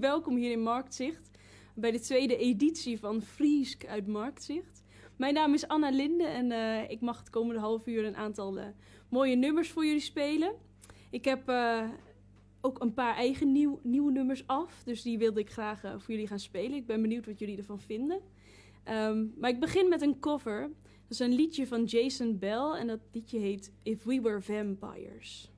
welkom hier in Marktzicht. Bij de tweede editie van Friesk uit Marktzicht. Mijn naam is Anna Linde en ik mag het komende half uur een aantal mooie nummers voor jullie spelen. Ik heb ook een paar eigen nieuwe nummers af, dus die wilde ik graag voor jullie gaan spelen. Ik ben benieuwd wat jullie ervan vinden. Maar ik begin met een cover. Dat is een liedje van Jason Bell en dat liedje heet If We Were Vampires.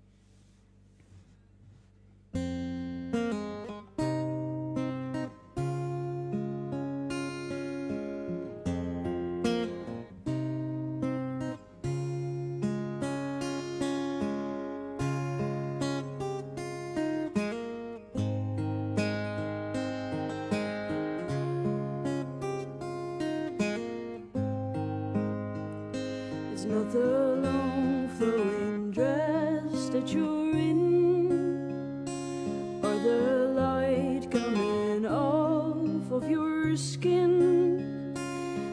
Not the long flowing dress that you're in, or the light coming off of your skin.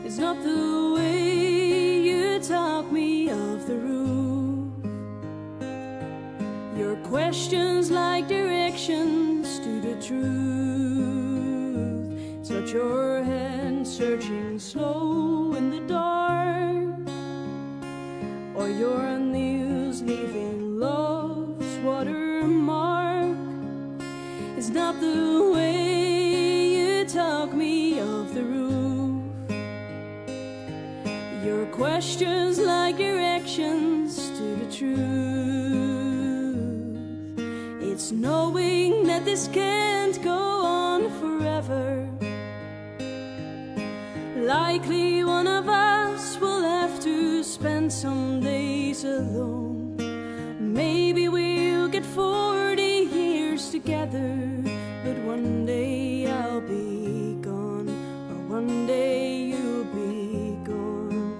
It's not the way you talk me off the roof. Your questions like directions to the truth. It's not your hand searching slow in the dark, or your news leaving love's watermark. It's not the way you talk me off the roof. Your questions like directions to the truth. It's knowing that this can't go on forever. Likely one of us will have to spend some days alone. Maybe we'll get 40 years together, but one day I'll be gone, or one day you'll be gone.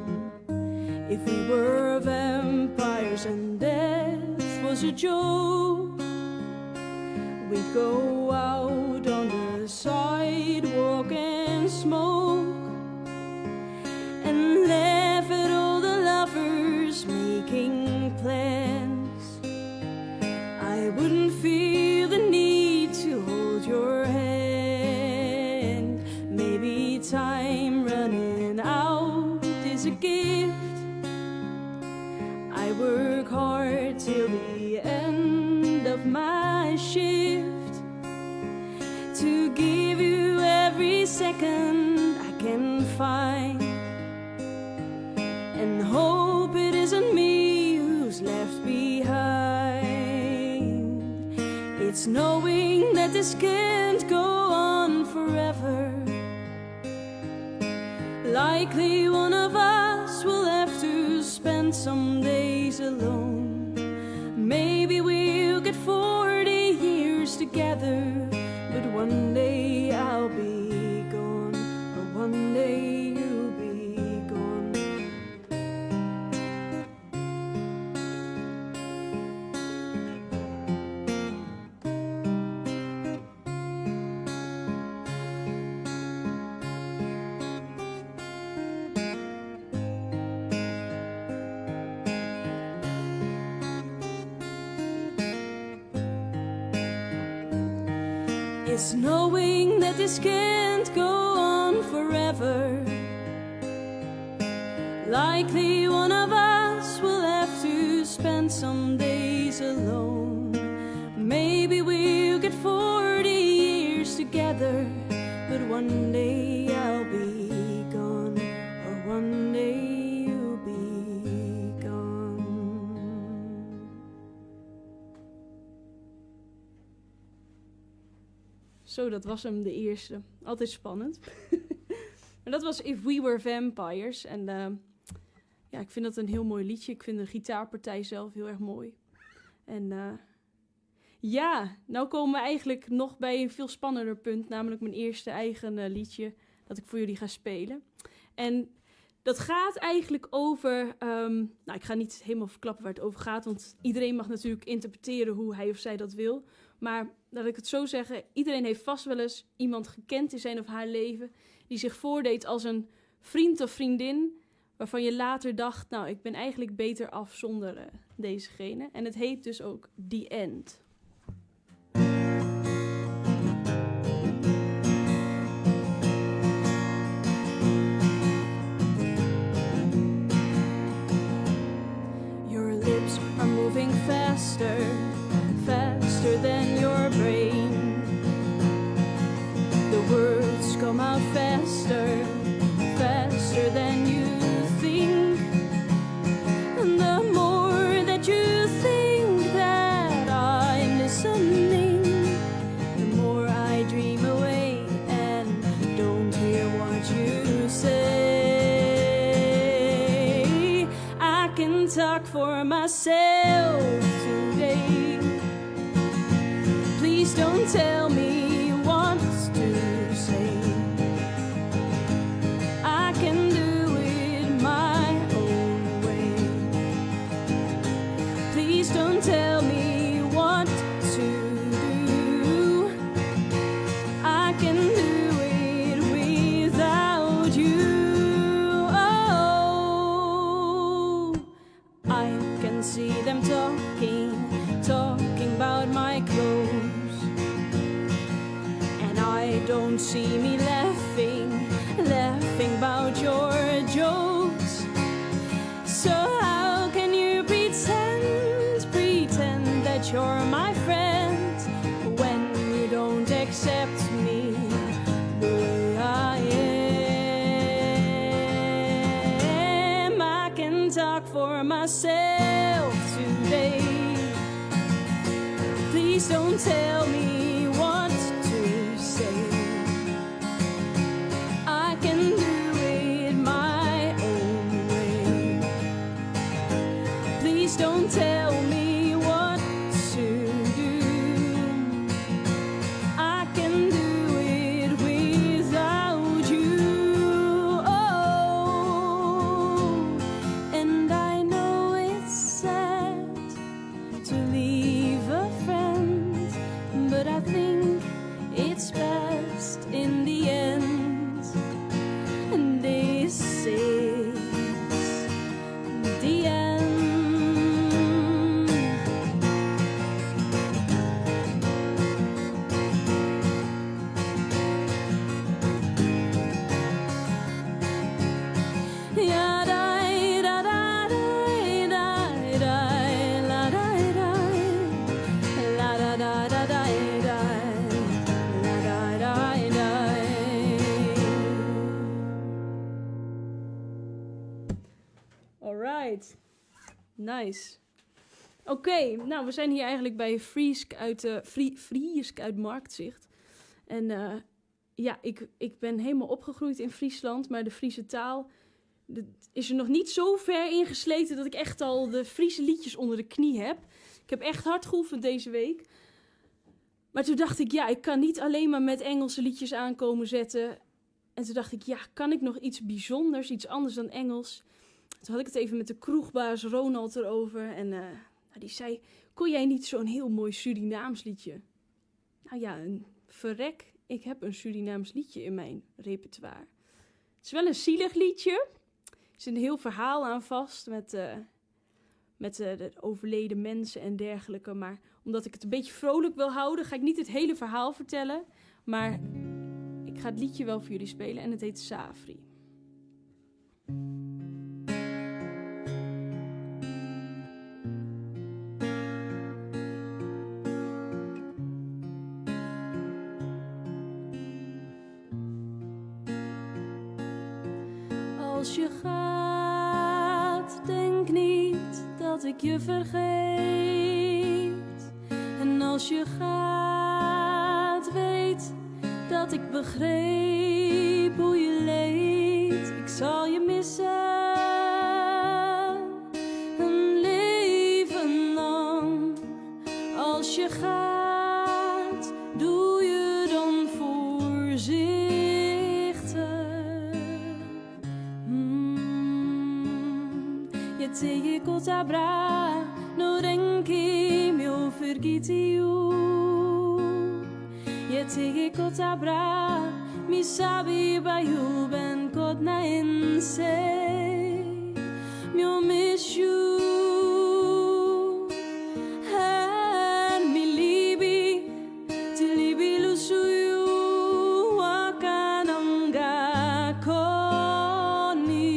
If we were vampires and death was a joke, we'd go out on the sidewalk and smoke, and laugh at all the lovers making plans. I wouldn't feel the need to hold your hand. Maybe time running out is a gift. I work hard till the end of my shift to give you every second I can find, and hope it isn't me who's left behind. It's knowing that this can't go on forever. Likely one of us will have to spend some days alone. Maybe we'll get 40 years together, but one day I'll be gone, or one day you'll be gone. It's knowing that this can't go on forever. Likely one of us will have to spend some days alone. Maybe we'll get 40 years together, but one day I'll be gone, or one day you'll be gone. Zo, dat was hem, de eerste. Altijd spannend. Maar dat was If We Were Vampires. En ja, ik vind dat een heel mooi liedje. Ik vind de gitaarpartij zelf heel erg mooi. En ja, nou komen we eigenlijk nog bij een veel spannender punt. Namelijk mijn eerste eigen liedje dat ik voor jullie ga spelen. En dat gaat eigenlijk over... nou, ik ga niet helemaal verklappen waar het over gaat, want iedereen mag natuurlijk interpreteren hoe hij of zij dat wil. Maar laat ik het zo zeggen, iedereen heeft vast wel eens iemand gekend in zijn of haar leven die zich voordeed als een vriend of vriendin, waarvan je later dacht, nou, ik ben eigenlijk beter af zonder dezegene. En het heet dus ook The End. lips are moving faster, faster than your brain. The words come out faster, faster than you think. And the more that you think that I'm listening, the more I dream away and don't hear what you say. I can talk for myself today. Please don't tell me what to say. I can do it my own way. Please don't tell me what to do. I can do it without you. Oh, I can see them talking about my clothes, and I don't see me laughing about your jokes. So how can you pretend that you're my friend when you don't accept me the way I am? I can talk for myself today. Please don't tell me what to say. I can do it my own way. Please don't tell me what to do. I can do it without you. Oh, and I know it's sad to leave a friend, but I think it's best in the end. And this is the end. Ja, da, da, da, da, da, da, la, da, da. La da da da da da, la da da da. Alright, nice. Oké, nou we zijn hier eigenlijk bij Friesk uit Marktzicht. En ja, ik ben helemaal opgegroeid in Friesland, maar de Friese taal is er nog niet zo ver ingesleten dat ik echt al de Friese liedjes onder de knie heb. Ik heb echt hard geoefend deze week. Maar toen dacht ik, ja, ik kan niet alleen maar met Engelse liedjes aankomen zetten. En toen dacht ik, ja, kan ik nog iets bijzonders, iets anders dan Engels? Toen had ik het even met de kroegbaas Ronald erover. En die zei, kon jij niet zo'n heel mooi Surinaams liedje? Nou ja, verrek, ik heb een Surinaams liedje in mijn repertoire. Het is wel een zielig liedje. Er zit een heel verhaal aan vast met de overleden mensen en dergelijke. Maar omdat ik het een beetje vrolijk wil houden, ga ik niet het hele verhaal vertellen. Maar ik ga het liedje wel voor jullie spelen en het heet Safri. Als je gaat, denk niet dat ik je vergeet. En als je gaat, weet dat ik begreep hoe je leed. Ik zal je missen, een leven lang. Als je gaat, doe je dan voorzichtig. Je kota bra, no renki mio vergitiu. Je kota bra, mi sabi bayu ben kot na inse. Mio miss you, and mi libi, ti libi lusuyu, wakananga koni.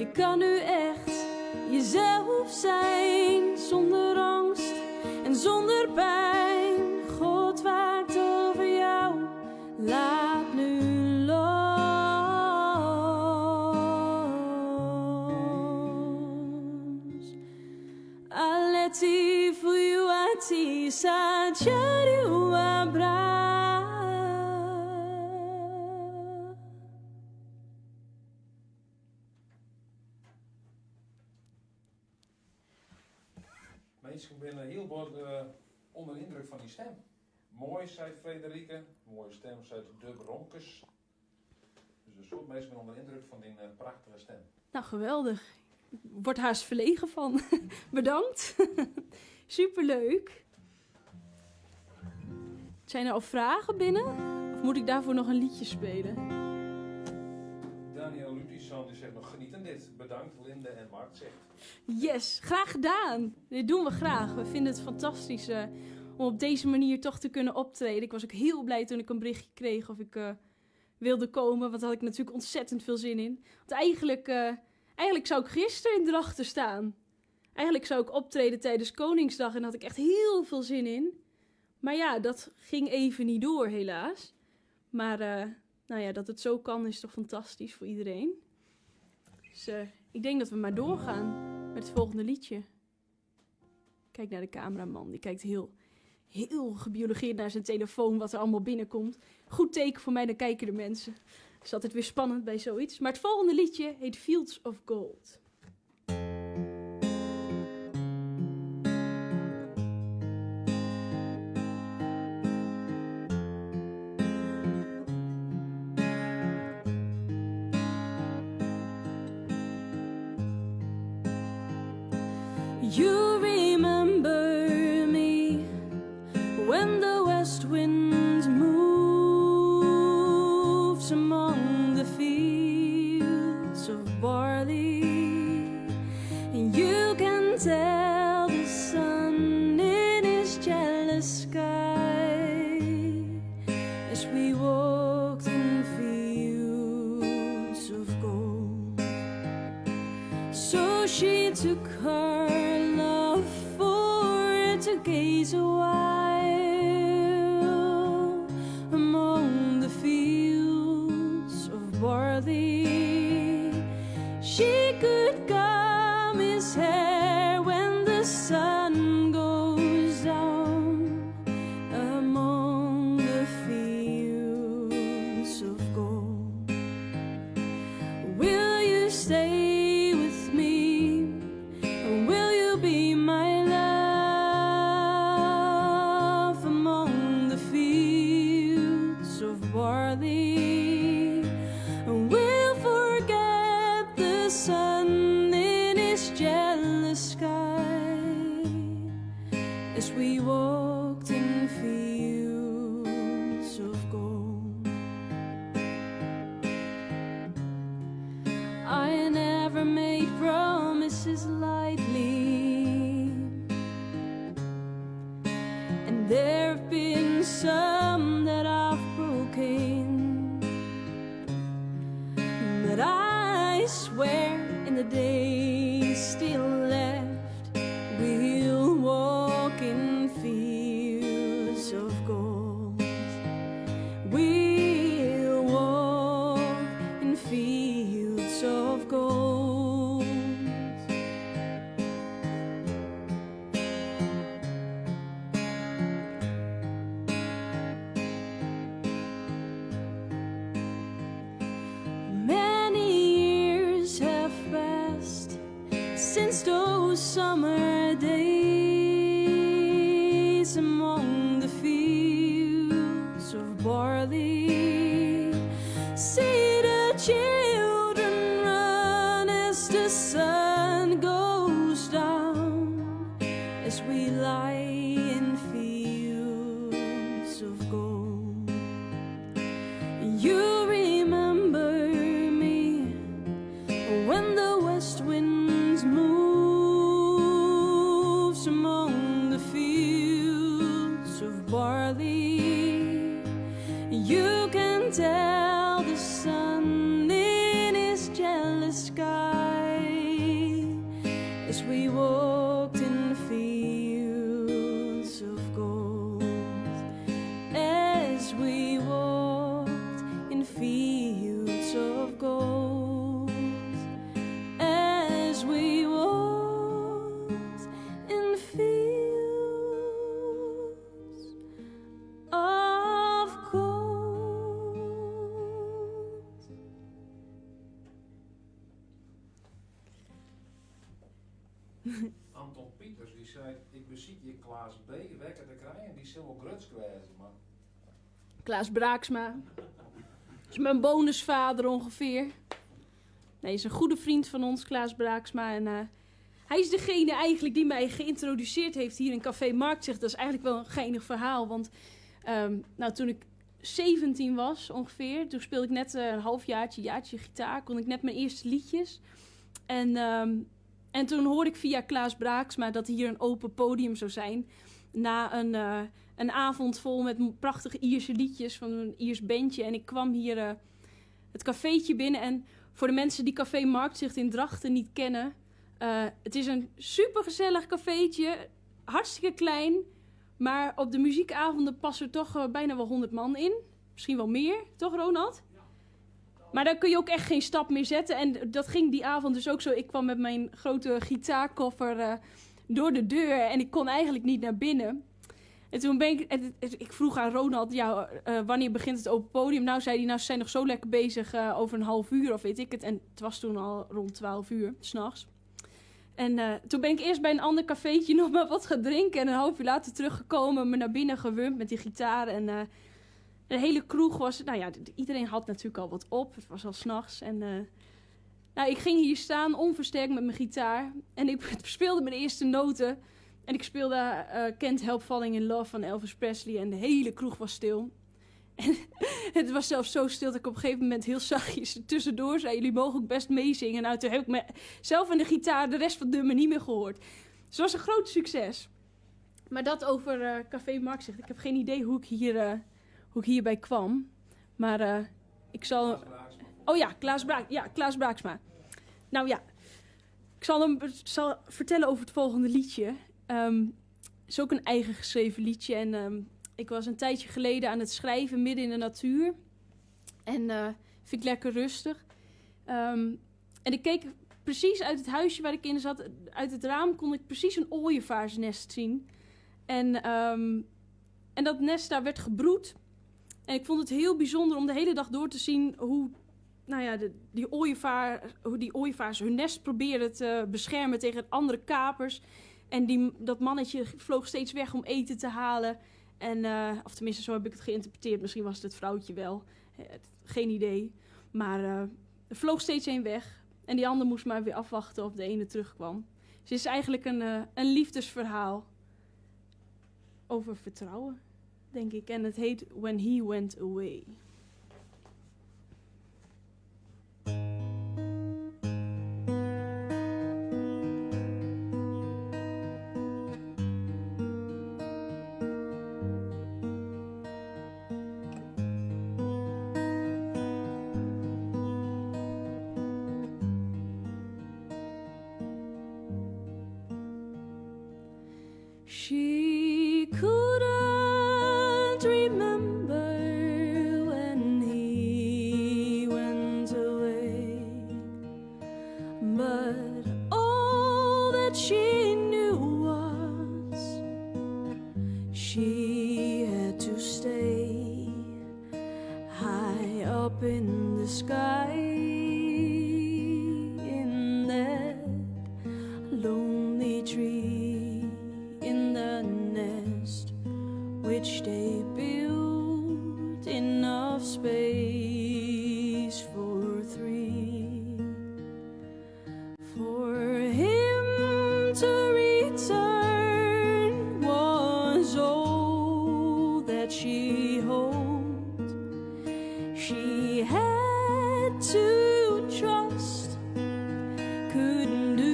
Je kan nu echt jezelf zijn, zonder angst en zonder pijn. God waakt over jou, laat nu los. Aleti fuyuati sajariu abra. Mensen zijn heel wat onder de indruk van die stem. Mooi, zei Frederike. Mooie stem, zei de Bronkes. Dus een soort mensen zijn onder de indruk van die prachtige stem. Nou, geweldig. Ik word haast verlegen van. Bedankt. Superleuk. Zijn er al vragen binnen? Of moet ik daarvoor nog een liedje spelen? Daniel Lutison die zegt nog genieten dit. Bedankt Linde en Mark zegt. Yes, graag gedaan. Dit doen we graag. We vinden het fantastisch om op deze manier toch te kunnen optreden. Ik was ook heel blij toen ik een berichtje kreeg of ik wilde komen. Want daar had ik natuurlijk ontzettend veel zin in. Want eigenlijk zou ik gisteren in Drachten staan. Eigenlijk zou ik optreden tijdens Koningsdag en daar had ik echt heel veel zin in. Maar ja, dat ging even niet door helaas. Maar nou ja, dat het zo kan is toch fantastisch voor iedereen. Dus ik denk dat we maar doorgaan met het volgende liedje. Kijk naar de cameraman, die kijkt heel gebiologeerd naar zijn telefoon wat er allemaal binnenkomt. Goed teken voor mij, dan kijken de mensen. Het is altijd weer spannend bij zoiets. Maar het volgende liedje heet Fields of Gold. You remember me when the west wind moves among the fields of barley, and you can tell the sun in his jealous sky as we walked in fields of gold. So she took her love for to gaze a while among the fields of barley. She could comb his hair when the sun goes down among the fields of gold. Will you stay with me? Will you be my love among the fields of barley? We'll forget the sun in his jealous sky as we walked in fields of gold. I never made promises lightly, and there have been some that I've broken, but I swear in the days still left we'll walk in fields of gold. We'll walk in fields of gold. Many years have passed since those summer days among the fields of barley. See the children run as the sun goes down, as we lie in fields of gold. You remember me when the west wind moves among the fields of barley. You can tell the sun in his jealous sky Anton Pieters, die zei, ik beziek je Klaas B. wekker te krijgen, die zal wel gruts kwijzen, maar... Klaas Braaksma. Dat is mijn bonusvader ongeveer. Nee, is een goede vriend van ons, Klaas Braaksma. En hij is degene eigenlijk die mij geïntroduceerd heeft hier in Café Marktzicht. Dat is eigenlijk wel een geinig verhaal, want toen ik 17 was ongeveer, toen speelde ik net een jaartje gitaar, kon ik net mijn eerste liedjes. En toen hoorde ik via Klaas Braaksma dat hier een open podium zou zijn. Na een avond vol met prachtige Ierse liedjes van een Iers bandje. En ik kwam hier het cafeetje binnen. En voor de mensen die Café Marktzicht in Drachten niet kennen. Het is een supergezellig cafeetje. Hartstikke klein. Maar op de muziekavonden passen er toch bijna wel 100 man in. Misschien wel meer, toch Ronald? Maar dan kun je ook echt geen stap meer zetten. En dat ging die avond dus ook zo. Ik kwam met mijn grote gitaarkoffer door de deur. En ik kon eigenlijk niet naar binnen. En toen ik vroeg aan Ronald, wanneer begint het open podium? Nou, zei hij, ze zijn nog zo lekker bezig over een half uur of weet ik het. En het was toen al rond 12 uur, 's nachts. En toen ben ik eerst bij een ander cafeetje nog maar wat gaan drinken. En een half uur later teruggekomen, me naar binnen gewurmd met die gitaar. En de hele kroeg was, iedereen had natuurlijk al wat op. Het was al 's nachts. En ik ging hier staan, onversterkt met mijn gitaar. En ik speelde mijn eerste noten. En ik speelde Can't Help Falling in Love van Elvis Presley. En de hele kroeg was stil. En het was zelfs zo stil dat ik op een gegeven moment heel zachtjes tussendoor zei, jullie mogen ook best meezingen. Nou, toen heb ik mezelf en de gitaar de rest van het nummer niet meer gehoord. Dus het was een groot succes. Maar dat over Café Marktzicht. Ik heb geen idee hoe ik hierbij kwam. Maar ik zal... Oh ja, Klaas Braaksma. Nou ja, ik zal vertellen over het volgende liedje. Het is ook een eigen geschreven liedje. En ik was een tijdje geleden aan het schrijven midden in de natuur. En vind ik lekker rustig. En ik keek precies uit het huisje waar ik in zat. Uit het raam kon ik precies een ooievaarsnest zien. En dat nest daar werd gebroed. En ik vond het heel bijzonder om de hele dag door te zien hoe die ooievaars hun nest proberen te beschermen tegen andere kapers. En dat mannetje vloog steeds weg om eten te halen. Of tenminste, zo heb ik het geïnterpreteerd. Misschien was het het vrouwtje wel. Geen idee. Maar er vloog steeds één weg. En die ander moest maar weer afwachten of de ene terugkwam. Dus het is eigenlijk een liefdesverhaal over vertrouwen, denk ik. En het heet When He Went Away. She couldn't remember when he went away, but all that she knew was she had to stay high up in the sky in that lonely tree, in the nest which they built, enough space for three. For him to return was all that she hoped. She had to trust, couldn't do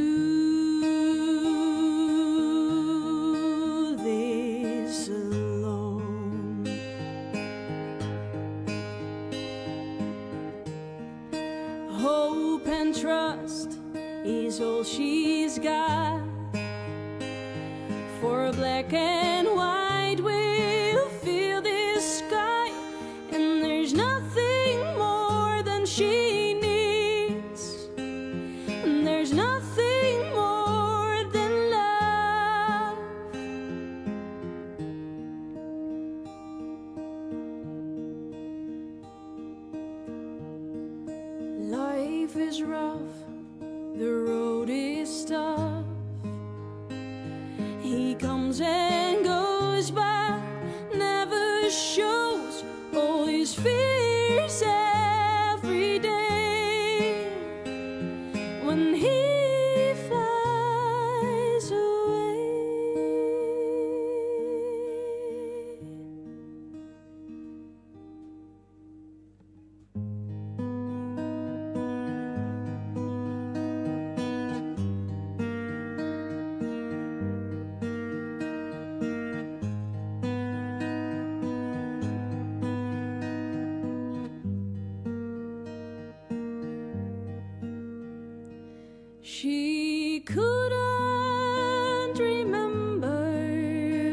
this alone. Hope and trust is all she's got. For black and white will fill this sky, and there's nothing more than she needs. And there's nothing more than love. Life is rough, the road is tough, he comes and goes by, never shows all his fears every day. When he flies away, she couldn't remember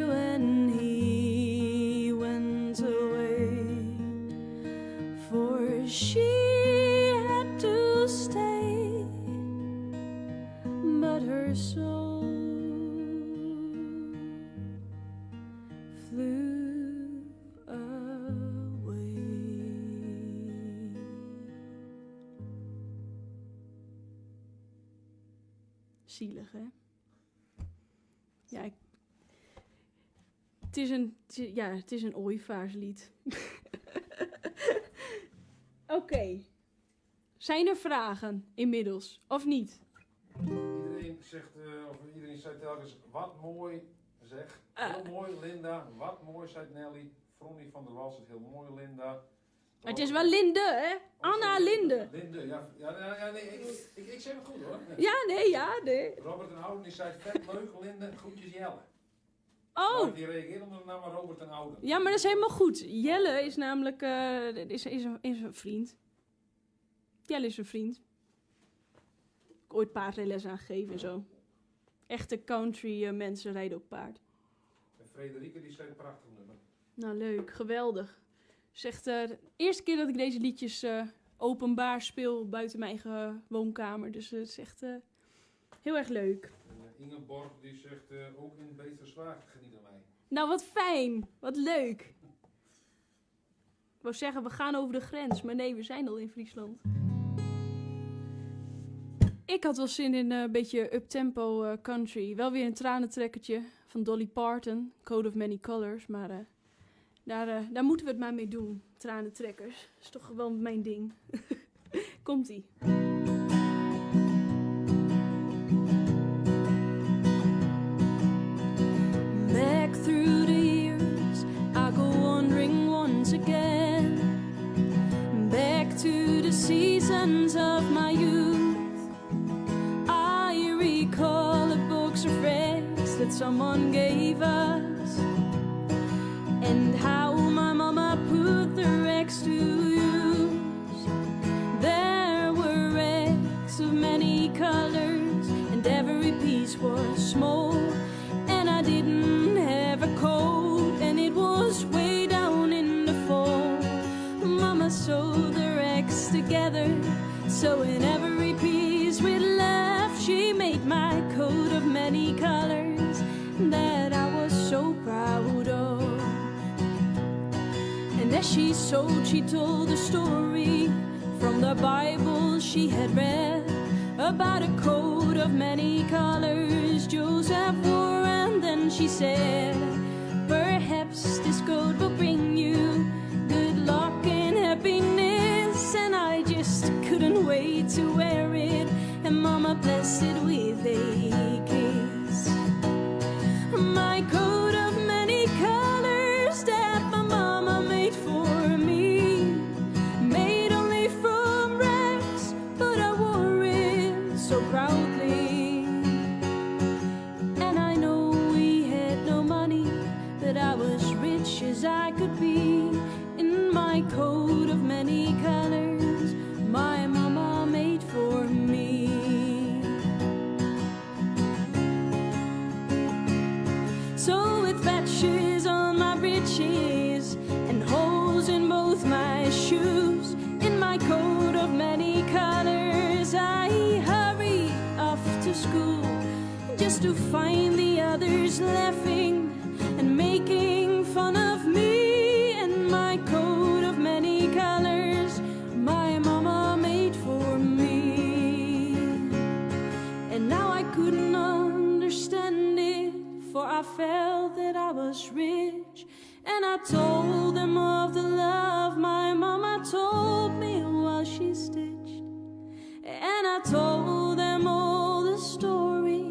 when he went away, for she had to stay, but her soul flew away. Zielig, hè? Ja, het is een ooievaarslied. Oké. Zijn er vragen inmiddels, of niet? Iedereen zegt, iedereen zei telkens, wat mooi, zeg. Heel mooi, Linda. Wat mooi, zei Nelly. Fronnie van der Wal zegt heel mooi, Linda. Het is wel Linde, hè? Anna Linde. Linde, ja, nee, ik zeg het goed hoor. Ja, nee. Robert en Ouden die zei vet leuk, Linde, groetjes Jelle. Oh, Maar die reageerde onder de naam Robert en Ouden. ja, maar dat is helemaal goed. Jelle is namelijk is een vriend. Jelle is een vriend. Ik heb ooit paardrijles aangegeven en zo. Echte country mensen rijden ook paard. En Frederike die zei een prachtig nummer. Nou, leuk. Geweldig. Zegt de eerste keer dat ik deze liedjes openbaar speel buiten mijn eigen woonkamer. Dus het is echt heel erg leuk. En Ingeborg die zegt ook in Beterswaard genieten wij. Nou, wat fijn. Wat leuk. Ik wou zeggen, we gaan over de grens. Maar nee, we zijn al in Friesland. Ik had wel zin in een beetje uptempo country. Wel weer een tranentrekkertje van Dolly Parton. Code of Many Colors. Maar daar moeten we het maar mee doen. Tranentrekkers. Dat is toch wel mijn ding. Komt-ie. Back through the years, I go wandering once again. Back to the seasons of my youth. I recall a box of friends that someone gave us, and how my mama put the rags to use. There were rags of many colors, and every piece was small. And I didn't have a coat, and it was way down in the fall. Mama sewed the rags together, so in every piece we left, she made my coat of many colors that I was so proud of. And as she sewed, she told a story from the Bible she had read about a coat of many colors Joseph wore. And then she said, perhaps this coat will bring you good luck and happiness. And I just couldn't wait to wear it, and Mama blessed it with a kiss. My coat of many colors that my mama made for me, made only from rags, but I wore it so proudly. And I know we had no money, but I was rich as I could be. In my coat of many colors, my mama made for me. So with patches on my breeches and holes in both my shoes, in my coat of many colors, I hurry off to school just to find the others laughing and making fun of me. In my coat of many colors, my mama made for me. And now I couldn't understand it, for I told them all the story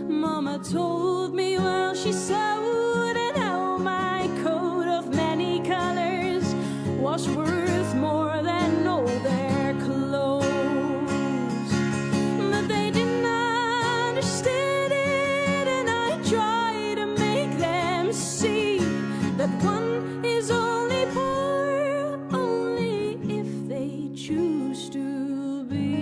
Mama told me while she sewed, and how my coat of many colors was worth more than all their clothes. But they didn't understand it, and I tried to make them see that one is only poor only if they choose to be.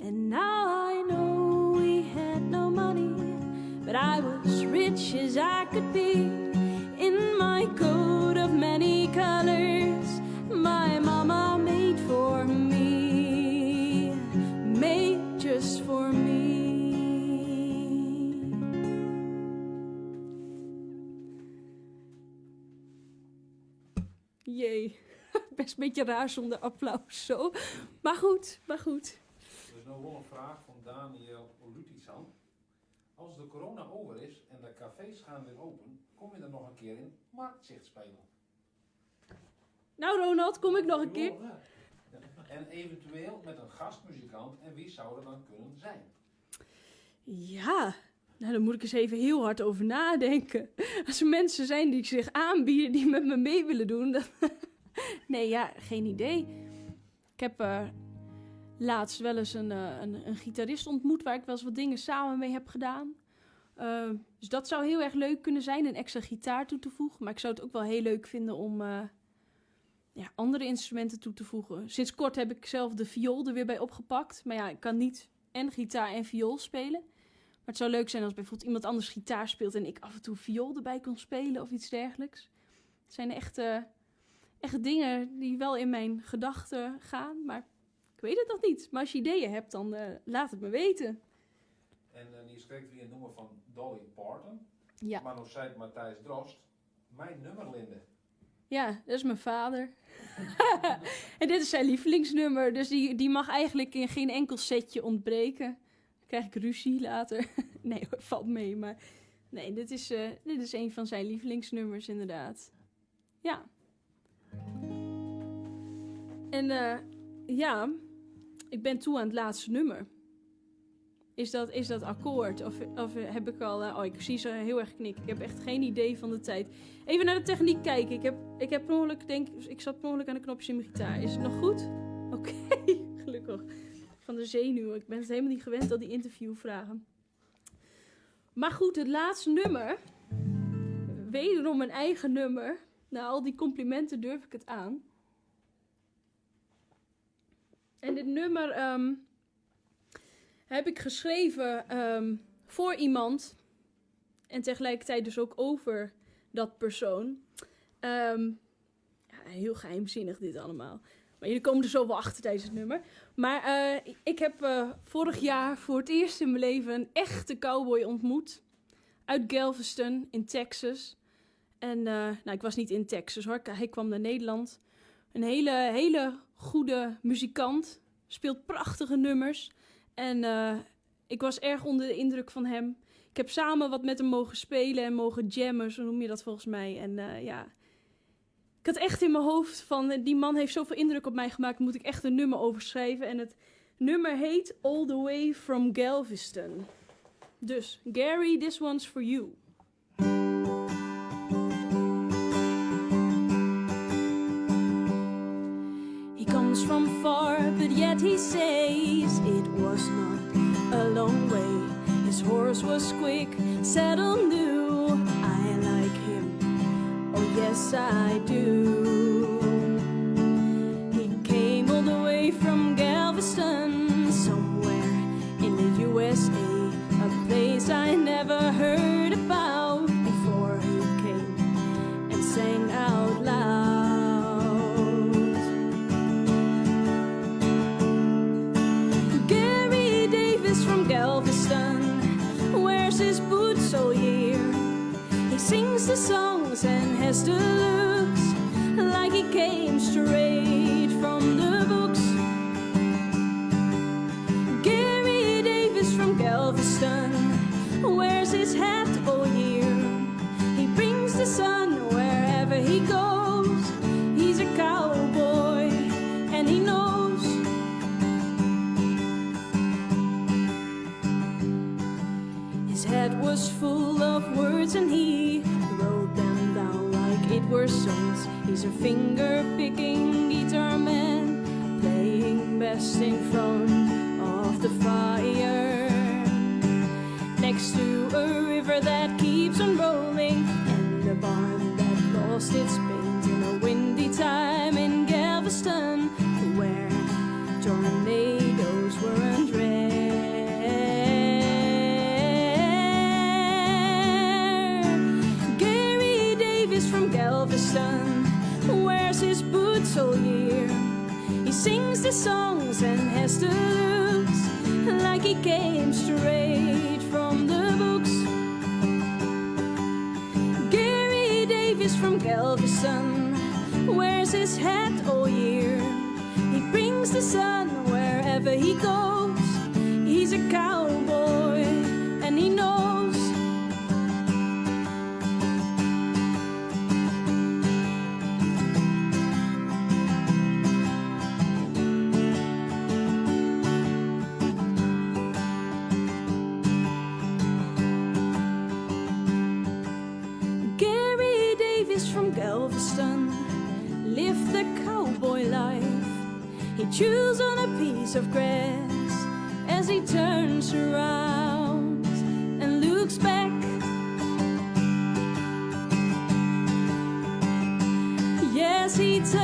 And now I know we had no money, but I was rich as I could be. In my coat of many colors, my mama made for me, made just for me. Jee, best een beetje raar zonder applaus zo. Maar goed. Dus nou wel een vraag van Daniel Olutizan. Als de corona over is en de cafés gaan weer open, kom je dan nog een keer in Marktzicht spelen? Nou Ronald, kom ik nog een keer. Ja. En eventueel met een gastmuzikant, en wie zou er dan kunnen zijn? Ja, nou dan moet ik eens even heel hard over nadenken. Als er mensen zijn die zich aanbieden, die met me mee willen doen, dan... Nee, ja, geen idee. Ik heb laatst wel eens een gitarist ontmoet waar ik wel eens wat dingen samen mee heb gedaan. Dus dat zou heel erg leuk kunnen zijn, een extra gitaar toe te voegen. Maar ik zou het ook wel heel leuk vinden om andere instrumenten toe te voegen. Sinds kort heb ik zelf de viool er weer bij opgepakt. Maar ja, ik kan niet en gitaar en viool spelen. Maar het zou leuk zijn als bijvoorbeeld iemand anders gitaar speelt en ik af en toe viool erbij kon spelen of iets dergelijks. Het zijn echt dingen die wel in mijn gedachten gaan, maar ik weet het nog niet. Maar als je ideeën hebt, dan laat het me weten. En die schreef weer een nummer van Dolly Parton. Ja. Maar nog zei Matthijs Drost, mijn nummer, Linde. Ja, dat is mijn vader. En dit is zijn lievelingsnummer, dus die mag eigenlijk in geen enkel setje ontbreken. Dan krijg ik ruzie later. Nee, valt mee, maar... Nee, dit is een van zijn lievelingsnummers inderdaad. Ja. En ik ben toe aan het laatste nummer. Is dat akkoord? Of heb ik al... ik zie ze heel erg knikken. Ik heb echt geen idee van de tijd. Even naar de techniek kijken. Ik zat per ongeluk aan de knopjes in mijn gitaar. Is het nog goed? Oké, gelukkig. Van de zenuwen. Ik ben het helemaal niet gewend, al die interviewvragen. Maar goed, het laatste nummer. Wederom een eigen nummer. Na al die complimenten durf ik het aan. En dit nummer heb ik geschreven voor iemand. En tegelijkertijd dus ook over dat persoon. Heel geheimzinnig dit allemaal. Maar jullie komen er zo wel achter tijdens het nummer. Maar ik heb vorig jaar voor het eerst in mijn leven een echte cowboy ontmoet. Uit Galveston in Texas. En ik was niet in Texas hoor. Hij kwam naar Nederland. Een hele goede muzikant. Speelt prachtige nummers. En ik was erg onder de indruk van hem. Ik heb samen wat met hem mogen spelen en mogen jammen. Zo noem je dat volgens mij. En ik had echt in mijn hoofd van... Die man heeft zoveel indruk op mij gemaakt. Moet ik echt een nummer over schrijven. En het nummer heet All the Way from Galveston. Dus, Gary, this one's for you. He comes from far, but yet he says it was not a long way. His horse was quick, saddle new. I like him, oh yes I do. He came all the way from Galveston, somewhere in the USA, a place I never heard about before he came and sang out loud. Gary Davis from Galveston wears his boots all year. He sings the songs and has the looks like he came straight from the books. Gary Davis from Galveston wears his hat all year. He brings the sun wherever he goes. He's a cowboy and he knows He's a finger-picking guitar man, playing best in front of the fire, next to a river that keeps on rolling, and a barn that lost its paint in a windy time in Galveston, where tornadoes weren't rare. Gary Davis from Galveston wears his boots all year. He sings the songs and has the looks like he came straight from the books. Gary Davis from Galveston wears his hat all year. He brings the sun wherever he goes. He's a cowboy and he knows. Gary Davis from Galveston lived the cowboy life. He chews on a piece of grass as he turns around and looks back. Yes, he turns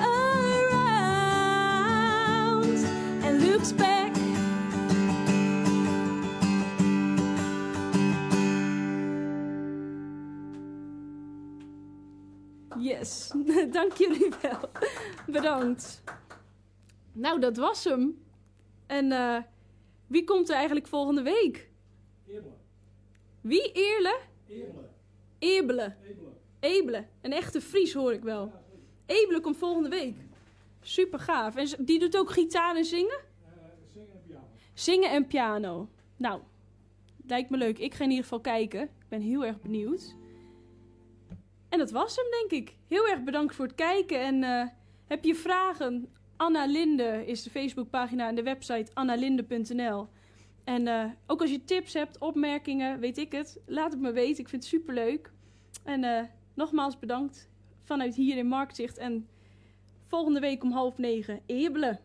around and looks back. Yes, dank jullie wel. Bedankt. Nou, dat was hem. En wie komt er eigenlijk volgende week? Eble. Wie? Eerle? Eble. Ebele. Eble. Ebele. Een echte Fries hoor ik wel. Ja, goed. Ebele komt volgende week. Super gaaf. En die doet ook gitaar en zingen? Zingen en piano. Zingen en piano. Nou, lijkt me leuk. Ik ga in ieder geval kijken. Ik ben heel erg benieuwd. En dat was hem, denk ik. Heel erg bedankt voor het kijken. En heb je vragen? Anna Linde is de Facebookpagina en de website annalinde.nl. En ook als je tips hebt, opmerkingen, weet ik het. Laat het me weten. Ik vind het superleuk. En nogmaals bedankt vanuit hier in Marktzicht. En volgende week om 20:30 Ebele.